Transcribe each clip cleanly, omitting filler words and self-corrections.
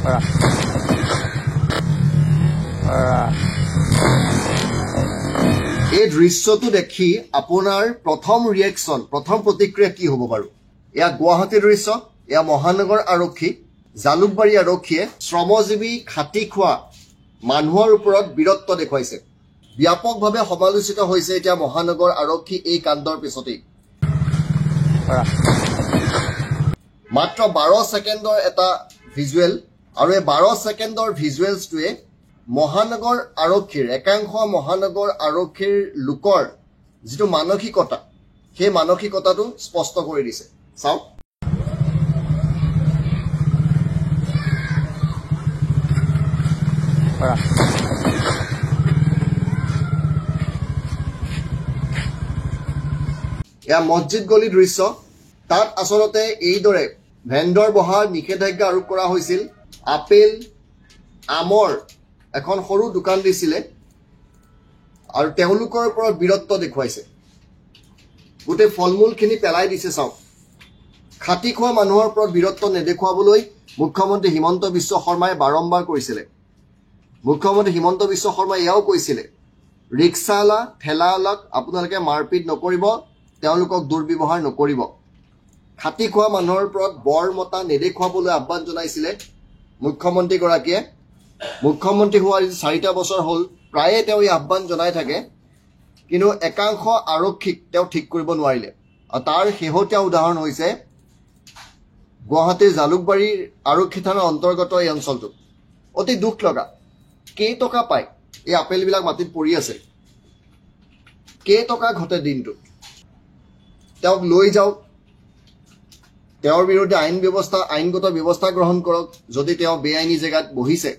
এই দৃশ্যটো দেখি আপোনাৰ প্ৰথম ৰিয়েকশ্যন প্ৰথম প্ৰতিক্ৰিয়া কি হ'ব বাৰু এয়া গুৱাহাটীৰ দৃশ্য এয়া মহানগৰ আৰক্ষী জালুকবাৰী আৰক্ষীয়ে শ্ৰমজীৱী খাটি খোৱা মানুহৰ ওপৰত বীৰত্ব দেখুৱাইছে ব্যাপকভাৱে সমালোচিত হৈছে এতিয়া মহানগৰ আৰক্ষী এই কাণ্ডৰ পিছতেই মাত্ৰ 12 ছেকেণ্ডৰ এটা ভিজুৱেল আৰু এই 12 ছেকেণ্ডৰ ভিজুৱেলছটোৱে মহানগৰ আৰক্ষীৰ একাংশ মহানগৰ আৰক্ষীৰ লোকৰ যিটো মানসিকতা সেই মানসিকতাটো স্পষ্ট কৰি দিছে চাওক এয়া মছজিদ গলি দৃশ্য তাত আসলতে এইদৰে ভেণ্ডৰ বহাৰ নিষেধাজ্ঞা আৰোপ কৰা হৈছিল আপেল আমৰ এখন সৰু দোকান দিছিলে আৰু তেওঁলোকৰ ওপৰত বীৰত্ব দেখুৱাইছে গোটেই ফলমূলখিনি পেলাই দিছে চাওক খাটি খোৱা মানুহৰ ওপৰত বীৰত্ব নেদেখুৱাবলৈ মুখ্যমন্ত্ৰী হিমন্ত বিশ্ব শৰ্মাই বাৰম্বাৰ কৰিছিলে মুখ্যমন্ত্ৰী হিমন্ত বিশ্ব শৰ্মাই এয়াও কৈছিলে ৰিক্সাৱালা ঠেলাৱালাক আপোনালোকে মাৰপিট নকৰিব তেওঁলোকক দুৰ্ব্যৱহাৰ নকৰিব খাটি খোৱা মানুহৰ ওপৰত বৰ মতা নেদেখুৱাবলৈ আহ্বান জনাইছিলে মুখ্যমন্ত্ৰীগৰাকীয়ে মুখ্যমন্ত্ৰী হোৱাৰ 4টা বছৰ হ'ল প্ৰায়ে তেওঁ এই আহ্বান জনাই থাকে কিন্তু একাংশ আৰক্ষীক তেওঁ ঠিক কৰিব নোৱাৰিলে আৰু তাৰ শেহতীয়া উদাহৰণ হৈছে গুৱাহাটীৰ জালুকবাৰীৰ আৰক্ষী থানাৰ অন্তৰ্গত এই অঞ্চলটো অতি দুখ লগা কেইটকা পায় এই আপেলবিলাক মাটিত পৰি আছে কেইটকা ঘটে দিনটো তেওঁক লৈ যাওক তেওঁৰ বিৰুদ্ধে আইনগত ব্যৱস্থা গ্ৰহণ কৰক যদি তেওঁ বেআইনী জেগাত বহিছে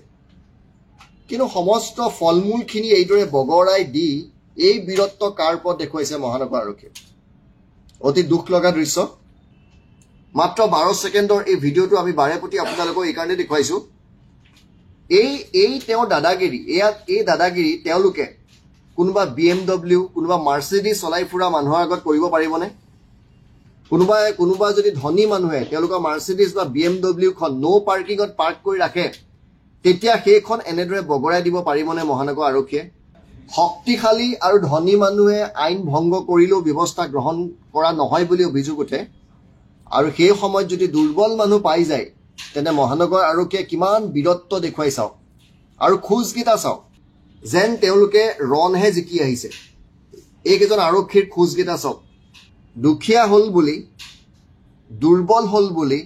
কিন্তু সমস্ত ফলমূলখিনি এইদৰে বগৰাই দি এই বীৰত্ব কাৰ ওপৰত দেখুৱাইছে মহানগৰ আৰক্ষীয়ে অতি দুখ লগা দৃশ্য মাত্ৰ 12 ছেকেণ্ডৰ এই ভিডিঅ'টো আমি বাৰেপতি আপোনালোকক এইকাৰণে দেখুৱাইছোঁ এই তেওঁৰ দাদাগিৰি এই দাদাগিৰি তেওঁলোকে কোনোবা BMW কোনোবা মাৰ্চিডিজ চলাই ফুৰা মানুহৰ আগত কৰিব পাৰিবনে কোনোবা যদি ধনী মানুহে তেওঁলোকৰ মাৰ্চিডিজ বা BMW খন নো পাৰ্কিঙত পাৰ্ক কৰি ৰাখে তেতিয়া সেইখন এনেদৰে বগৰাই দিব পাৰিবনে মহানগৰ আৰক্ষীয়ে শক্তিশালী আৰু ধনী মানুহে আইন ভংগ কৰিলেও ব্যৱস্থা গ্ৰহণ কৰা নহয় বুলি অভিযোগ উঠে আৰু সেই সময়ত যদি দুৰ্বল মানুহ পাই যায় তেনে মহানগৰ আৰক্ষীয়ে কিমান বীৰত্ব দেখুৱাই চাওক আৰু খোজকেইটা চাওক যেন তেওঁলোকে ৰণহে জিকি আহিছে এইকেইজন আৰক্ষীৰ খোজকেইটা চাওক দুখীয়া হ'ল বুলি দুৰ্বল হ'ল বুলি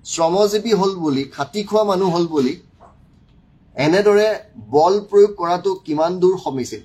শ্ৰমজীৱী হ'ল বুলি খাটি খোৱা মানুহ হ'ল বুলি এনেদৰে বল প্ৰয়োগ কৰাটো কিমান দূৰ সমীচীন